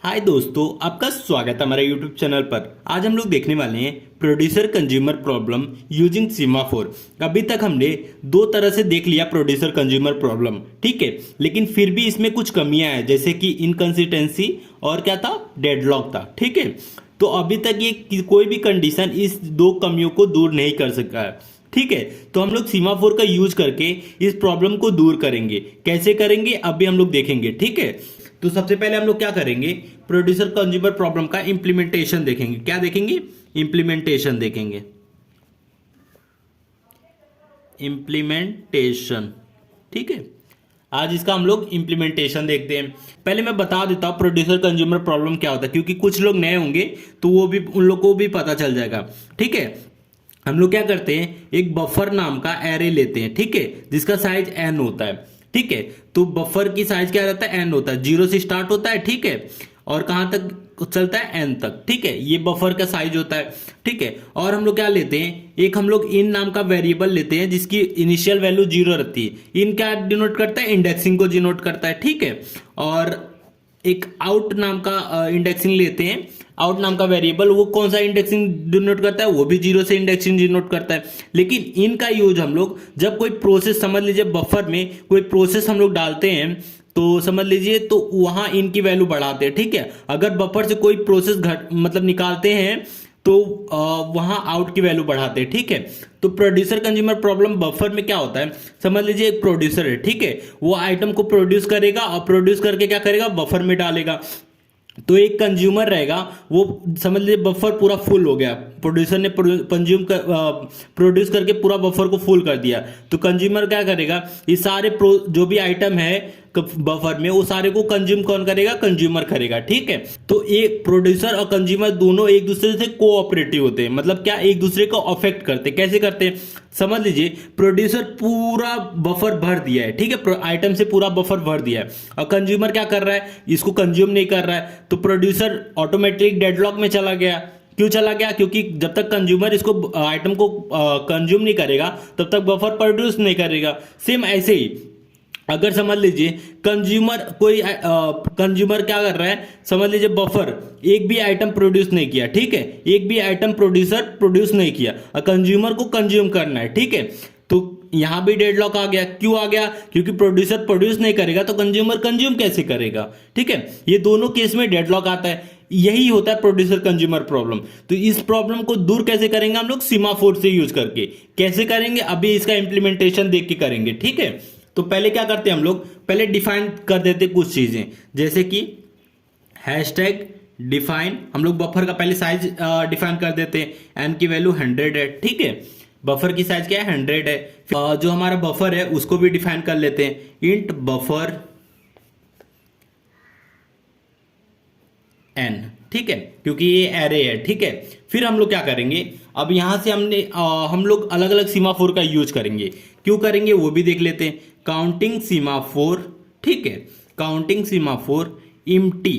हाय दोस्तों, आपका स्वागत है हमारे यूट्यूब चैनल पर। आज हम लोग देखने वाले हैं producer consumer problem using semaphore. अभी तक हमने दो तरह से देख लिया प्रोड्यूसर कंज्यूमर प्रॉब्लम, ठीक है, लेकिन फिर भी इसमें कुछ कमियां हैं, जैसे कि इनकंसिस्टेंसी और क्या था, डेडलॉक था, ठीक है। तो अभी तक ये कोई भी कंडीशन इस दो कमियों को दूर नहीं कर सका है, ठीक है। तो हम लोग सीमाफोर का यूज करके इस प्रॉब्लम को दूर करेंगे। कैसे करेंगे अभी हम लोग देखेंगे, ठीक है। तो सबसे पहले हम लोग क्या करेंगे, प्रोड्यूसर कंज्यूमर प्रॉब्लम का इंप्लीमेंटेशन देखेंगे। क्या देखेंगे? इंप्लीमेंटेशन देखेंगे। इंप्लीमेंटेशन, ठीक है। आज इसका हम लोग इंप्लीमेंटेशन देखते हैं। पहले मैं बता देता हूं प्रोड्यूसर कंज्यूमर प्रॉब्लम क्या होता है, क्योंकि कुछ लोग नए होंगे तो वो भी, उन लोग को भी पता चल जाएगा, ठीक है। हम लोग क्या करते हैं, एक बफर नाम का एरे लेते हैं, ठीक है, जिसका साइज n होता है, ठीक है। तो बफर की साइज क्या रहता है, n होता है, 0 से स्टार्ट होता है, ठीक है, और कहां तक चलता है, n तक, ठीक है। ये बफर का साइज होता है, ठीक है। और हम लोग क्या लेते हैं, एक हम लोग इन नाम का वेरिएबल लेते हैं जिसकी इनिशियल वैल्यू 0 रहती है। इन क्या डिनोट करता है, इंडेक्सिंग को डिनोट करता है, ठीक है। और एक आउट नाम का इंडेक्सिंग लेते हैं। आउट नाम का वेरिएबल, वो कौन सा इंडेक्सिंग डिनोट करता है, वो भी 0 से इंडेक्सिंग डिनोट करता है। लेकिन इनका यूज हम लोग जब कोई प्रोसेस, समझ लीजिए बफर में कोई प्रोसेस हम लोग डालते हैं, तो समझ लीजिए तो वहां इनकी वैल्यू बढ़ाते हैं, ठीक है। अगर बफर से कोई प्रोसेस मतलब निकालते हैं तो वहां आउट की वैल्यू बढ़ाते हैं, ठीक है। तो प्रोड्यूसर कंज्यूमर प्रॉब्लम बफर में क्या होता है, समझ लीजिए एक प्रोड्यूसर है, ठीक है, वो आइटम को प्रोड्यूस करेगा और प्रोड्यूस करके क्या करेगा, बफर में डालेगा। तो एक कंज्यूमर रहेगा, वो समझ लीजिए बफर पूरा फुल हो गया, प्रोड्यूसर ने प्रोड्यूस करके पूरा बफर को फुल कर दिया। तो कंज्यूमर क्या करेगा, ये सारे जो भी आइटम है बफर में, वो सारे को कंज्यूम कौन करेगा, कंज्यूमर करेगा, ठीक है। तो एक प्रोड्यूसर और कंज्यूमर दोनों एक दूसरे से कोऑपरेटिव होते हैं, मतलब क्या, एक दूसरे को अफेक्ट करते हैं। कैसे करते हैं, समझ लीजिए प्रोड्यूसर पूरा बफर भर दिया है, ठीक है, आइटम से पूरा बफर भर दिया है, और कंज्यूमर क्या कर रहा है, इसको कंज्यूम नहीं कर रहा है। तो प्रोड्यूसर ऑटोमेटिक डेडलॉक में चला गया। क्यों चला गया? क्योंकि जब तक कंज्यूमर इसको आइटम को कंज्यूम नहीं करेगा तब तक बफर प्रोड्यूस नहीं करेगा। सेम ऐसे ही अगर समझ लीजिए कंज्यूमर क्या कर रहा है, समझ लीजिए बफर एक भी आइटम प्रोड्यूस नहीं किया, ठीक है, एक भी आइटम प्रोड्यूसर प्रोड्यूस नहीं किया और कंज्यूमर को कंज्यूम करना है, ठीक है। तो यहां भी डेडलॉक आ गया। क्यों आ गया? क्योंकि प्रोड्यूसर प्रोड्यूस नहीं करेगा तो कंज्यूमर कंज्यूम कैसे करेगा, ठीक है। ये दोनों केस में डेडलॉक आता है। यही होता है प्रोड्यूसर कंज्यूमर प्रॉब्लम। तो इस प्रॉब्लम को दूर कैसे करेंगे हम लोग, सीमाफोर से यूज करके। कैसे करेंगे, अभी इसका इंप्लीमेंटेशन देख के करेंगे, ठीक है। तो पहले क्या करते हैं हम लोग, पहले डिफाइन कर देते कुछ चीजें, जैसे कि हैशटैग डिफाइन। हम लोग बफर का पहले साइज डिफाइन कर देते हैं, n की वैल्यू 100 है, ठीक है, बफर की साइज क्या है, 100 है। जो हमारा बफर है उसको भी डिफाइन कर लेते हैं, इंट बफर n, ठीक है, क्योंकि ये एरे है, ठीक है। फिर हम लोग क्या करेंगे, अब यहां से हम लोग अलग अलग सीमाफोर का यूज करेंगे। क्यों करेंगे वो भी देख लेते हैं। काउंटिंग सीमाफोर, ठीक है, counting semaphore empty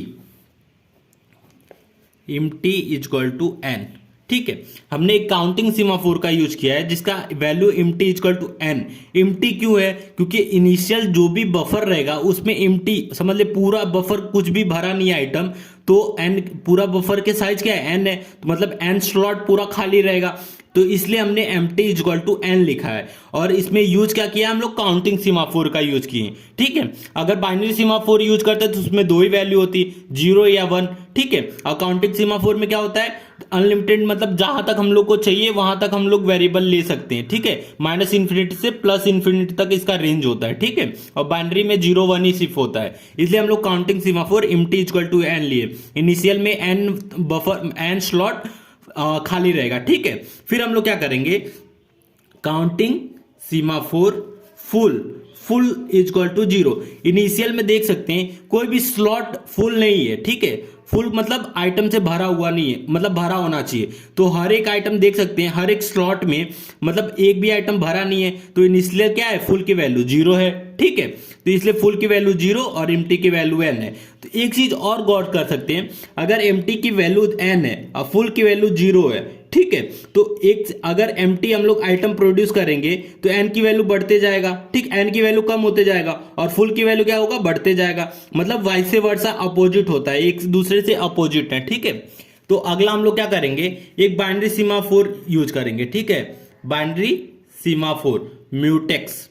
is equal to n, ठीक है। हमने एक काउंटिंग सीमाफोर का यूज किया है जिसका value empty equal to n। Empty क्यों है? क्योंकि इनिशियल जो भी बफर रहेगा उसमें इम्टी, समझ ले पूरा बफर, कुछ भी भरा नहीं है आइटम, तो n पूरा बफर के साइज क्या है, n है, तो मतलब n स्लॉट पूरा खाली रहेगा। तो इसलिए हमने empty is equal to n लिखा है। और इसमें यूज क्या किया हम लोग, काउंटिंग सीमाफोर का यूज किए, ठीक है। अगर बाइनरी सीमाफोर यूज करते तो उसमें दो ही वैल्यू होती, 0 या 1, ठीक है। और काउंटिंग सीमाफोर में क्या होता है, अनलिमिटेड, मतलब जहां तक हम लोग को चाहिए वहां तक हम लोग वेरिएबल ले सकते हैं, ठीक है। -∞ से +∞ तक इसका रेंज होता है, ठीक है। और बाइनरी में 0 1 ही सिर्फ होता है, इसलिए हम लोग counting semaphore empty is equal to n लिए। इनिशियल में n बफर, n स्लॉट खाली रहेगा, ठीक है। फिर हम लोग क्या करेंगे, counting semaphore full is equal to 0। Initial में देख सकते हैं कोई भी स्लॉट फुल नहीं है, ठीक है। फुल मतलब आइटम से भरा हुआ नहीं है, मतलब भरा होना चाहिए। तो हर एक आइटम देख सकते हैं, हर एक स्लॉट में मतलब एक भी आइटम भरा नहीं है, तो इनिशियल क्या है, फुल की वैल्यू 0 है, ठीक है। तो इसलिए फुल की वैल्यू 0 और एम्प्टी की वैल्यू n है। तो एक चीज और गौर कर सकते हैं, अगर एम्प्टी की वैल्यू n है और फुल की वैल्यू 0 है, ठीक है। तो एक अगर एम्प्टी हम लोग आइटम प्रोड्यूस करेंगे तो एन की वैल्यू बढ़ते जाएगा, ठीक, एन की वैल्यू कम होते जाएगा और फुल की वैल्यू क्या होगा, बढ़ते जाएगा। मतलब वाइस वर्सा अपोजिट होता है, एक दूसरे से अपोजिट है, ठीक है। तो अगला हम लोग क्या करेंगे, एक बाइनरी सीमाफोर यूज करेंगे, ठीक है, बाइनरी सीमाफोर म्यूटेक्स,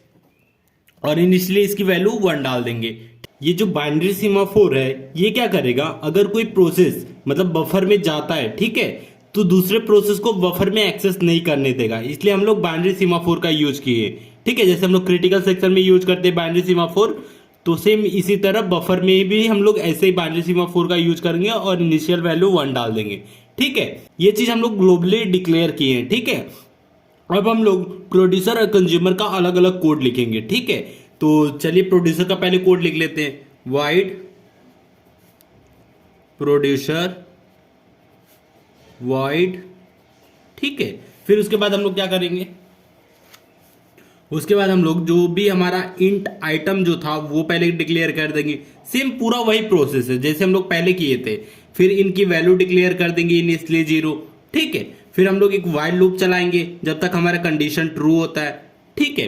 और इनिशियली इसकी वैल्यू 1 डाल देंगे। ये जो बाइनरी सीमाफोर है ये क्या करेगा, अगर कोई प्रोसेस मतलब बफर में जाता है, ठीक है, तो दूसरे प्रोसेस को बफर में एक्सेस नहीं करने देगा, इसलिए हम लोग बाइनरी सीमाफोर का यूज किए, ठीक है। जैसे हम लोग क्रिटिकल सेक्शन में यूज करते हैं बाइनरी सीमाफोर, तो सेम इसी तरह बफर में भी हम लोग ऐसे ही बाइनरी सीमाफोर का यूज करेंगे और इनिशियल वैल्यू 1 डाल देंगे, ठीक है। ये चीज हम लोग ग्लोबली डिक्लेयर किए हैं, ठीक है। अब हम लोग प्रोड्यूसर और कंज्यूमर का अलग अलग कोड लिखेंगे, ठीक है। तो चलिए प्रोड्यूसर का पहले कोड लिख लेते हैं, वाइड प्रोड्यूसर वाइड, ठीक है। फिर उसके बाद हम लोग क्या करेंगे, उसके बाद हम लोग जो भी हमारा इंट आइटम जो था वो पहले डिक्लेयर कर देंगे। सेम पूरा वही प्रोसेस है जैसे हम लोग पहले किए थे। फिर इनकी वैल्यू डिक्लेयर कर देंगे इन, इसलिए 0, ठीक है। फिर हम लोग एक वाइल लूप चलाएंगे जब तक हमारा कंडीशन ट्रू होता है, ठीक है।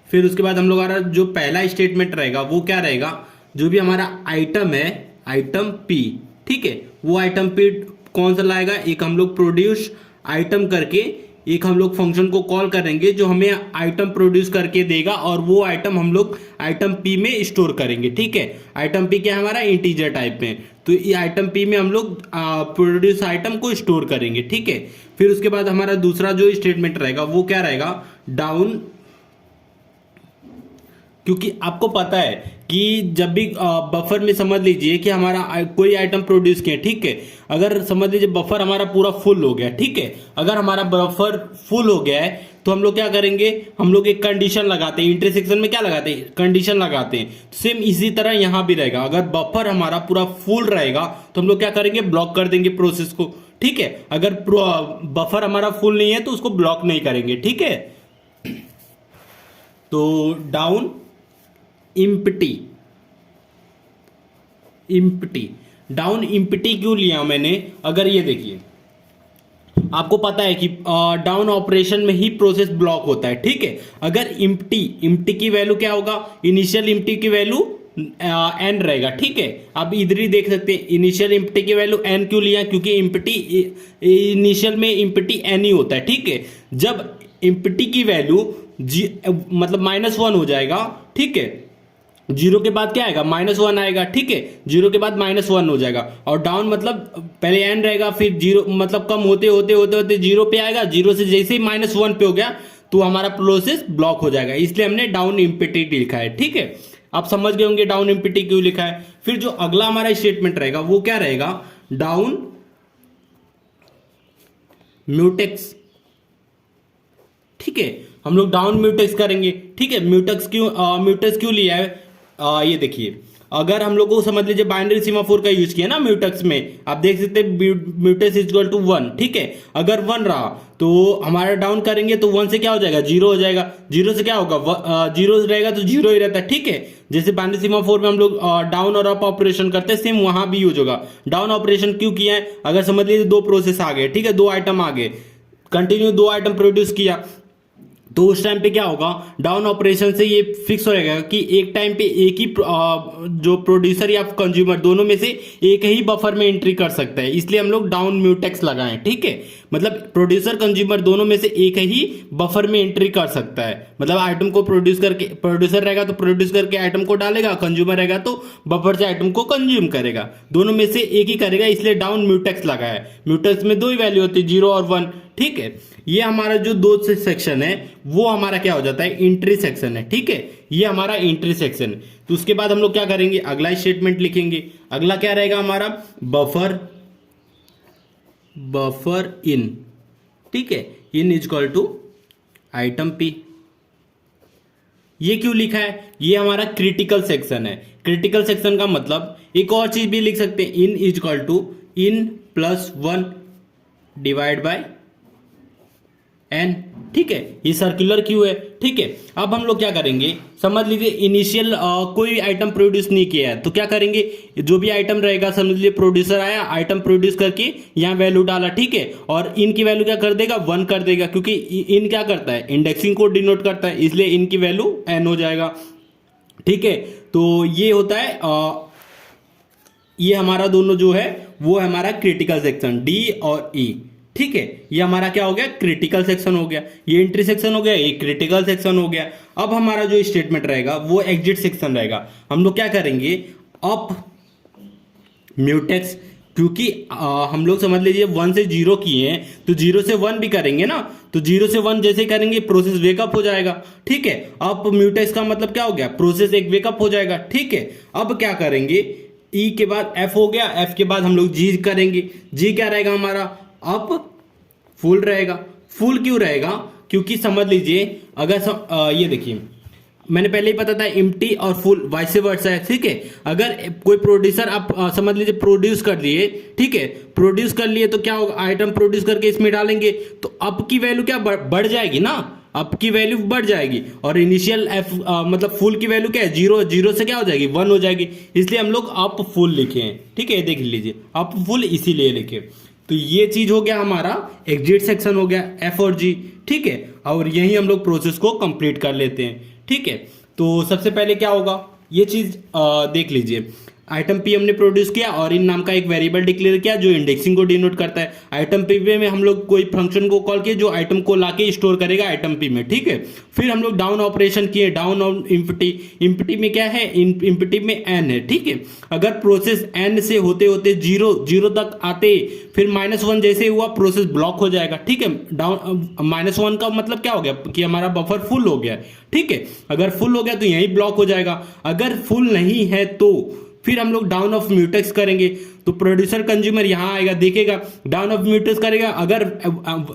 फिर उसके बाद हम लोग हमारा जो पहला स्टेटमेंट रहेगा वो क्या रहेगा, जो भी हमारा आइटम है, आइटम पी, ठीक है, वो आइटम पी कौन सा लाएगा, एक हम लोग प्रोड्यूस आइटम करके एक हम लोग फंक्शन को कॉल करेंगे जो हमें आइटम प्रोड्यूस करके देगा, और वो आइटम हम लोग आइटम पी में स्टोर करेंगे, ठीक है। आइटम पी क्या है हमारा, इंटीजर टाइप में, तो ये आइटम पी में हम लोग प्रोड्यूस आइटम को स्टोर करेंगे, ठीक है। फिर उसके बाद हमारा दूसरा जो स्टेटमेंट रहेगा वो क्या रहेगा, डाउन, क्योंकि आपको पता है कि जब भी बफर में समझ लीजिए कि हमारा कोई आइटम प्रोड्यूस किया, ठीक है, अगर समझ लीजिए बफर हमारा पूरा फुल हो गया, ठीक है, अगर हमारा बफर फुल हो गया है तो हम लोग क्या करेंगे, हम लोग एक कंडीशन लगाते हैं, इंटरसेक्शन में क्या लगाते हैं, कंडीशन लगाते हैं। सेम इसी तरह यहां भी रहेगा, अगर बफर हमारा पूरा फुल रहेगा तो हम लोग क्या करेंगे, ब्लॉक कर देंगे प्रोसेस को, ठीक है। अगर बफर हमारा फुल नहीं है तो उसको ब्लॉक नहीं करेंगे, ठीक है। तो डाउन इम्प्टी, डाउन इम्प्टी क्यों लिया मैंने, अगर ये देखिए आपको पता है कि डाउन ऑपरेशन में ही प्रोसेस ब्लॉक होता है, ठीक है। अगर इम्प्टी की वैल्यू क्या होगा, इनिशियल इम्प्टी की वैल्यू एन रहेगा, ठीक है। आप इधर ही देख सकते हैं इनिशियल इम्प्टी की वैल्यू एन क्यों लिया, क्योंकि इम्प्टी इनिशियल में इम्प्टी एन ही होता है, ठीक है। जब इम्प्टी की वैल्यू मतलब -1 हो जाएगा, ठीक है, 0 के बाद क्या आएगा, -1 आएगा, ठीक है, 0 के बाद -1 हो जाएगा, और डाउन मतलब पहले एन रहेगा, फिर 0 मतलब कम होते होते होते होते 0 पे आएगा, 0 से जैसे ही -1 पे हो गया तो हमारा प्रोसेस ब्लॉक हो जाएगा, इसलिए हमने डाउन इम्पिटी लिखा है, ठीक है। आप समझ गए होंगे डाउन इम्पिटी क्यों लिखा है। फिर जो अगला हमारा स्टेटमेंट रहेगा वो क्या रहेगा, डाउन म्यूटेक्स, ठीक है, हम लोग डाउन म्यूटेक्स करेंगे, ठीक है। म्यूटेक्स क्यों लिया है, ये देखिए, अगर हम लोग को समझ लीजिए बाइनरी सीमाफोर का यूज किया ना म्यूटेक्स में, आप देख सकते हैं म्यूटेक्स इक्वल टू 1, ठीक है। अगर 1 रहा तो हमारा डाउन करेंगे तो 1 से क्या हो जाएगा, 0 हो जाएगा, 0 से क्या होगा, 0 रहेगा तो 0 ही रहता है, ठीक है। जैसे बाइनरी सीमाफोर में हम लोग डाउन और अप ऑपरेशन करते हैं, सेम वहां भी यूज होगा। डाउन ऑपरेशन क्यों किया है, अगर समझ लीजिए 2 प्रोसेस आ गए, ठीक है, 2 आइटम आ गए, कंटिन्यू 2 आइटम प्रोड्यूस किया, तो उस टाइम पे क्या होगा, डाउन ऑपरेशन से ये फिक्स हो जाएगा कि एक टाइम पे एक ही जो प्रोड्यूसर या कंज्यूमर दोनों में से एक ही बफर में एंट्री कर सकता है, इसलिए हम लोग डाउन म्यूटेक्स लगाएं, ठीक है। मतलब प्रोड्यूसर कंज्यूमर दोनों में से एक ही बफर में एंट्री कर सकता है, मतलब आइटम को प्रोड्यूस करके, प्रोड्यूसर रहेगा तो प्रोड्यूस करके आइटम को डालेगा, कंज्यूमर रहेगा तो बफर से आइटम को कंज्यूम करेगा, दोनों में से एक ही करेगा, इसलिए डाउन म्यूटेक्स लगाया। म्यूटेक्स में 2 ही वैल्यू होती है, 0 और 1, ठीक है। ये हमारा जो 2 सेक्शन है वो हमारा क्या हो जाता है, एंट्री सेक्शन है, ठीक है, ये हमारा एंट्री सेक्शन है। तो उसके बाद हम लोग क्या करेंगे, अगला स्टेटमेंट लिखेंगे। अगला क्या रहेगा हमारा, बफर इन, ठीक है, in is equal to item P. ये क्यों लिखा है, ये हमारा क्रिटिकल सेक्शन है। क्रिटिकल सेक्शन का मतलब एक और चीज भी लिख सकते हैं, in is equal to in +1 divide by n, ठीक है, ये सर्कुलर क्यू है। ठीक है, अब हम लोग क्या करेंगे, समझ लीजिए इनिशियल कोई आइटम प्रोड्यूस नहीं किया है, तो क्या करेंगे, जो भी आइटम रहेगा समझ लीजिए प्रोड्यूसर आया, आइटम प्रोड्यूस करके यहाँ वैल्यू डाला, ठीक है, और इन की वैल्यू क्या कर देगा, 1 कर देगा, क्योंकि इन क्या करता है, इंडेक्सिंग को डिनोट करता है, इसलिए इनकी वैल्यू n हो जाएगा। ठीक है, तो ये होता है ये हमारा दोनों जो है वो है हमारा क्रिटिकल सेक्शन डी और ई। ठीक है, ये हमारा क्या हो गया, क्रिटिकल सेक्शन हो गया, ये एंट्री सेक्शन हो गया, ये क्रिटिकल सेक्शन हो गया। अब हमारा जो स्टेटमेंट रहेगा वो एग्जिट सेक्शन रहेगा। हम लोग क्या करेंगे, अप म्यूटेक्स, क्योंकि हम लोग समझ लीजिए 1 से 0 किए हैं, तो 0 से 1 भी करेंगे ना, तो 0 से 1 जैसे करेंगे प्रोसेस वेकअप हो जाएगा। ठीक है, अप म्यूटेक्स का मतलब क्या हो गया, प्रोसेस एक वेकअप हो जाएगा। ठीक है, अब क्या करेंगे, ई के बाद एफ हो गया, एफ के बाद हम लोग जी करेंगे। जी क्या रहेगा हमारा, अप फुल रहेगा। फुल क्यों रहेगा, क्योंकि समझ लीजिए अगर ये देखिए मैंने पहले ही पता था एम्प्टी और फुल वाइस वर्सा है। ठीक है, अगर कोई प्रोड्यूसर आप समझ लीजिए प्रोड्यूस कर लिए, ठीक है, प्रोड्यूस कर लिए तो क्या होगा, आइटम प्रोड्यूस करके इसमें डालेंगे तो अप की वैल्यू क्या बढ़ जाएगी ना, अप की वैल्यू बढ़ जाएगी, और इनिशियल एफ मतलब फुल की वैल्यू क्या है, 0, 0 से क्या हो जाएगी, 1 हो जाएगी, इसलिए हम लोग अप फुल लिखे हैं। ठीक है, देख लीजिए अप फुल इसीलिए लिखे। तो ये चीज हो गया हमारा एग्जिट सेक्शन हो गया एफ और जी। ठीक है, और यही हम लोग प्रोसेस को कंप्लीट कर लेते हैं। ठीक है, तो सबसे पहले क्या होगा, ये चीज देख लीजिए, आइटम पी हमने प्रोड्यूस किया और इन नाम का एक वेरिएबल डिक्लेयर किया जो इंडेक्सिंग को डिनोट करता है। आइटम पी में हम लोग कोई फंक्शन को कॉल किए जो आइटम को लाके स्टोर करेगा आइटम पी में। ठीक है, फिर हम लोग डाउन ऑपरेशन किए, डाउन ऑन इम्पटी, इम्पटी में क्या है, इम्पटी में एन है। ठीक है, अगर प्रोसेस एन से होते होते 0 तक आते, फिर -1 जैसे हुआ प्रोसेस ब्लॉक हो जाएगा। ठीक है, डाउन -1 का मतलब क्या हो गया कि हमारा बफर फुल हो गया। ठीक है, अगर फुल हो गया तो यही ब्लॉक हो जाएगा, अगर फुल नहीं है तो फिर हम लोग डाउन ऑफ म्यूटेक्स करेंगे, तो प्रोड्यूसर कंज्यूमर यहां आएगा, देखेगा, डाउन ऑफ म्यूटेक्स करेगा, अगर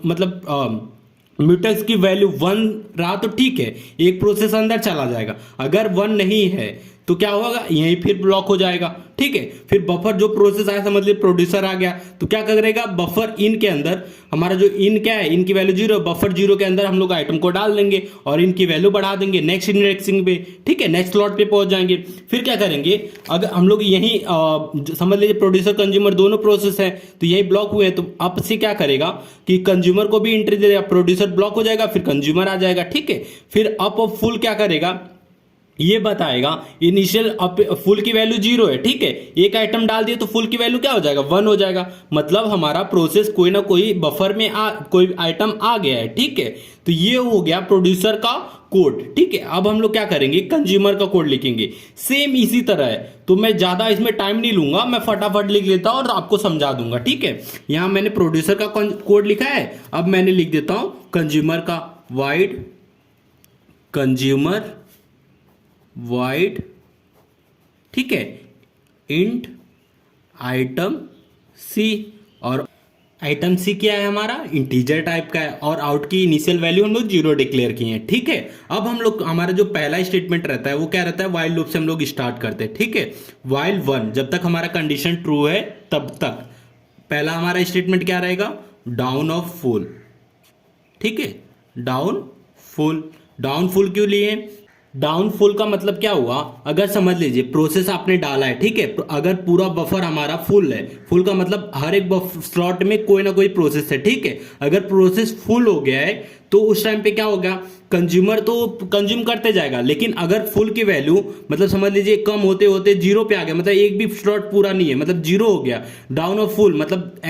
मतलब म्यूटेक्स की वैल्यू 1 रहा तो ठीक है, एक प्रोसेस अंदर चला जाएगा, अगर 1 नहीं है तो क्या होगा, यहीं फिर ब्लॉक हो जाएगा। ठीक है, फिर बफर जो प्रोसेस आया समझ लीजिए प्रोड्यूसर आ गया तो क्या करेगा, बफर इन के अंदर हमारा जो इन क्या है, इनकी वैल्यू 0, बफर 0 के अंदर हम लोग आइटम को डाल देंगे और इनकी वैल्यू बढ़ा देंगे नेक्स्ट इंडेक्सिंग पे। ठीक है, नेक्स्ट स्लॉट पे पहुंच जाएंगे। फिर क्या करेंगे, अगर हम लोग यही समझ लीजिए प्रोड्यूसर कंज्यूमर दोनों प्रोसेस है तो यही ब्लॉक हुए हैं, तो अब से क्या करेगा कि कंज्यूमर को भी एंट्री दे देगा, प्रोड्यूसर ब्लॉक हो जाएगा, फिर कंज्यूमर आ जाएगा। ठीक है, फिर अप ऑफ फुल क्या करेगा, ये बताएगा इनिशियल फुल की वैल्यू 0 है। ठीक है, एक आइटम डाल दिए तो फुल की वैल्यू क्या हो जाएगा, 1 हो जाएगा, मतलब हमारा प्रोसेस कोई ना कोई बफर में कोई आइटम आ गया है। ठीक है, तो ये हो गया प्रोड्यूसर का कोड। ठीक है, अब हम लोग क्या करेंगे, कंज्यूमर का कोड लिखेंगे, सेम इसी तरह है, तो मैं ज्यादा इसमें टाइम नहीं लूंगा, मैं फटाफट लिख लेता हूं और आपको समझा दूंगा। ठीक है, यहां मैंने प्रोड्यूसर का कोड लिखा है, अब मैंने लिख देता हूं कंज्यूमर का, वाइड कंज्यूमर वाइड, ठीक है, इंट आइटम सी, और आइटम सी क्या है हमारा, इंटीजर टाइप का है, और आउट की इनिशियल वैल्यू हम लोग 0 डिक्लेयर किए हैं। ठीक है, अब हम लोग हमारा जो पहला स्टेटमेंट रहता है वो क्या रहता है, वाइल लूप से हम लोग स्टार्ट करते हैं। ठीक है, वाइल 1 जब तक हमारा कंडीशन ट्रू है तब तक पहला हमारा स्टेटमेंट क्या रहेगा, डाउन ऑफ फुल। ठीक है, डाउन फुल क्यों लिए, डाउनफुल का मतलब क्या हुआ, अगर समझ लीजिए प्रोसेस आपने डाला है, ठीक है, अगर पूरा बफर हमारा फुल है, फुल का मतलब हर एक स्लॉट में कोई ना कोई प्रोसेस है। ठीक है, अगर प्रोसेस फुल हो गया है तो उस टाइम पे क्या होगा, कंज्यूमर तो कंज्यूम करते जाएगा, लेकिन अगर फुल की वैल्यू मतलब समझ लीजिए कम होते होते 0 पे आ गया, मतलब एक भी स्लॉट पूरा नहीं है, मतलब 0 हो गया, डाउन ऑफ फुल मतलब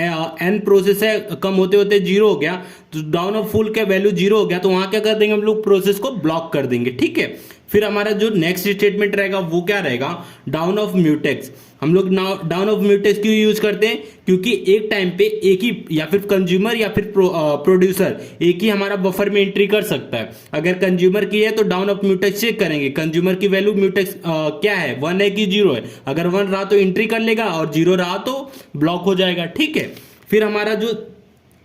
एन प्रोसेस है, कम होते होते 0 हो गया, तो डाउन ऑफ फुल का वैल्यू 0 हो गया, तो वहां क्या कर देंगे हम लोग, प्रोसेस को ब्लॉक कर देंगे। ठीक है, फिर हमारा जो नेक्स्ट स्टेटमेंट रहेगा वो क्या रहेगा, डाउन ऑफ म्यूटेक्स। हम लोग डाउन ऑफ म्यूटेक्स क्यों यूज करते हैं, क्योंकि एक टाइम पे एक ही या फिर कंज्यूमर या फिर प्रोड्यूसर एक ही हमारा बफर में एंट्री कर सकता है। अगर कंज्यूमर की है तो डाउन ऑफ म्यूटेक्स चेक करेंगे, कंज्यूमर की वैल्यू म्यूटेक्स क्या है, 1 है कि 0 है, अगर 1 रहा तो एंट्री कर लेगा और 0 रहा तो ब्लॉक हो जाएगा। ठीक है, फिर हमारा जो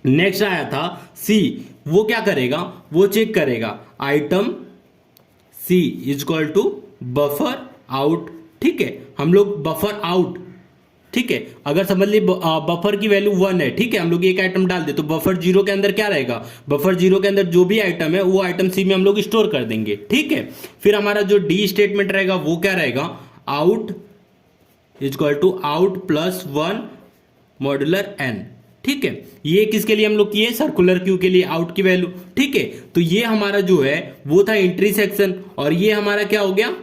नेक्स्ट आया था सी, वो क्या करेगा, वो चेक करेगा item C is equal to buffer out. ठीक है, हम लोग बफर आउट ठीक है। अगर समझ ली बफर की वैल्यू 1 है, ठीक है, हम लोग एक आइटम डाल दे तो बफर 0 के अंदर क्या रहेगा, बफर 0 के अंदर जो भी आइटम है वो आइटम सी में हम लोग स्टोर कर देंगे, ठीक है। फिर हमारा जो डी स्टेटमेंट रहेगा वो क्या रहेगा, out is equal to out plus 1 modular n, ठीक है। ये किसके लिए हम लोग किए, सर्कुलर क्यू के लिए आउट की वैल्यू, ठीक है। तो ये हमारा जो है वो था एंट्री सेक्शन, और ये हमारा क्या हो गया,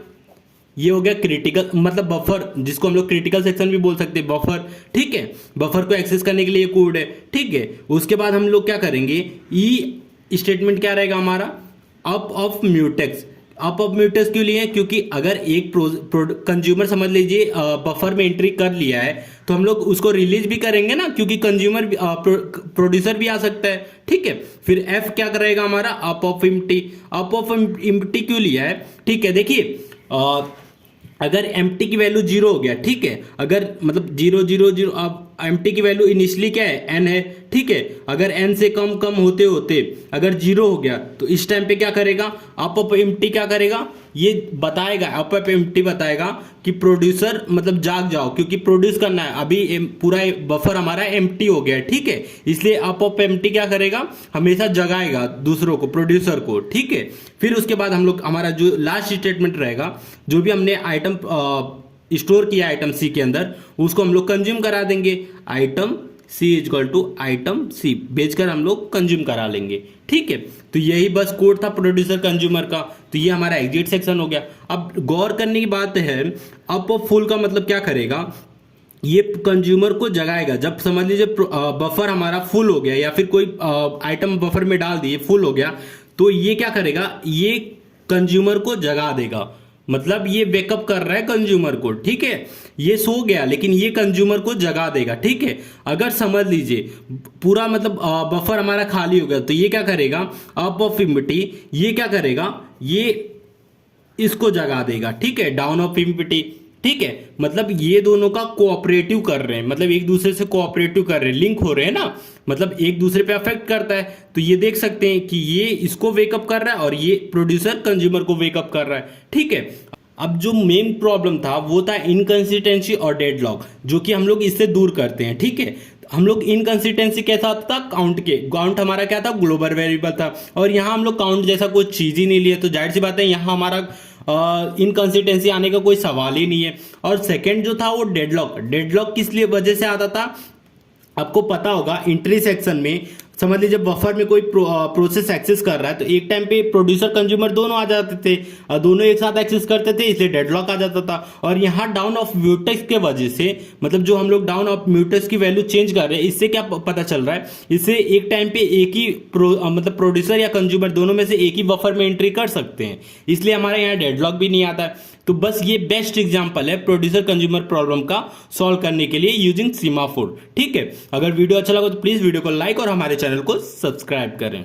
ये हो गया क्रिटिकल, मतलब बफर, जिसको हम लोग क्रिटिकल सेक्शन भी बोल सकते हैं, बफर, ठीक है। बफर को एक्सेस करने के लिए कोड है, ठीक है। उसके बाद हम लोग क्या करेंगे, ई स्टेटमेंट क्या रहेगा हमारा, up of mutex. Up of mutex क्यों लिए, क्योंकि अगर एक कंज्यूमर समझ लीजिए बफर में एंट्री कर लिया है तो हम लोग उसको रिलीज भी करेंगे ना, क्योंकि कंज्यूमर प्रोड्यूसर भी आ सकता है, ठीक है। फिर एफ क्या करेगा हमारा, up of empty. Up of empty क्यों लिया है, ठीक है। देखिए अगर एम्प्टी की वैल्यू 0 हो गया, ठीक है, अगर मतलब 0 0 0, अब एम्प्टी की वैल्यू इनिशियली क्या है, n है, ठीक है। अगर n से कम कम होते होते अगर 0 हो गया तो इस टाइम पे क्या करेगा, अप ऑफ एम्प्टी क्या करेगा, ये बताएगा, अप ऑफ एम्प्टी बताएगा कि प्रोड्यूसर मतलब जाग जाओ, क्योंकि प्रोड्यूस करना है, अभी पूरा बफर हमारा एम्प्टी हो गया है, ठीक है। इसलिए अप ऑफ एम्प्टी क्या करेगा, हमेशा जगाएगा दूसरों को, प्रोड्यूसर को, ठीक है। फिर उसके बाद हम लोग हमारा जो लास्ट स्टेटमेंट रहेगा, जो भी हमने आइटम स्टोर किया आइटम सी के अंदर, उसको हम लोग कंज्यूम करा देंगे, item C is equal to item C बेचकर हम लोग कंज्यूम करा लेंगे, ठीक है। तो यही बस कोड था प्रोड्यूसर कंज्यूमर का। तो ये हमारा एग्जिट सेक्शन हो गया। अब गौर करने की बात है, अप ऑफ फुल का मतलब क्या करेगा, ये कंज्यूमर को जगाएगा। जब समझ लीजिए बफर हमारा फुल हो गया या फिर कोई आइटम बफर में डाल दिए फुल हो गया, तो ये क्या करेगा, ये कंज्यूमर को जगा देगा, मतलब ये वेकअप कर रहा है कंज्यूमर को, ठीक है। ये सो गया लेकिन ये कंज्यूमर को जगा देगा, ठीक है। अगर समझ लीजिए पूरा मतलब बफर हमारा खाली हो गया तो ये क्या करेगा, अप ऑफ एम्प्टी, ये क्या करेगा, ये इसको जगा देगा, ठीक है, डाउन ऑफ एम्प्टी, ठीक है। मतलब ये दोनों का कोऑपरेटिव कर रहे हैं, मतलब एक दूसरे से कोऑपरेटिव कर रहे हैं, लिंक हो रहे हैं ना, मतलब एक दूसरे पे अफेक्ट करता है। तो ये देख सकते हैं कि ये इसको वेकअप कर रहा है और ये प्रोड्यूसर कंज्यूमर को वेकअप कर रहा है, ठीक है। अब जो मेन प्रॉब्लम था वो था इनकंसिस्टेंसी और डेडलॉक, जो कि हम लोग इससे दूर करते हैं, ठीक है। हम लोग इनकंसिस्टेंसी कैसा था, काउंट के, काउंट हमारा क्या था, ग्लोबल वेरिएबल था, और यहाँ हम लोग काउंट जैसा कोई चीज ही नहीं लिए, तो जाहिर सी बात है यहाँ हमारा इनकंसिस्टेंसी आने का कोई सवाल ही नहीं है। और सेकंड जो था वो डेडलॉक। डेडलॉक किस लिए वजह से आता था, आपको पता होगा, एंट्री सेक्शन में समझ लीजिए बफर में कोई प्रोसेस एक्सेस कर रहा है तो एक टाइम पे प्रोड्यूसर कंज्यूमर दोनों आ जाते थे, दोनों एक साथ एक्सेस करते थे, इसलिए डेडलॉक आ जाता था। और यहाँ डाउन ऑफ म्यूटेक्स के वजह से, मतलब जो हम लोग डाउन ऑफ म्यूटेक्स की वैल्यू चेंज कर रहे हैं, इससे क्या पता चल रहा है, इससे एक टाइम पे एक ही मतलब प्रोड्यूसर या कंज्यूमर दोनों में से एक ही बफर में एंट्री कर सकते हैं, इसलिए हमारे यहाँ डेडलॉक भी नहीं आता है। तो बस ये बेस्ट एग्जांपल है प्रोड्यूसर कंज्यूमर प्रॉब्लम का सॉल्व करने के लिए यूजिंग सीमाफोर, ठीक है। अगर वीडियो अच्छा लगा तो प्लीज वीडियो को लाइक और हमारे चैनल को सब्सक्राइब करें।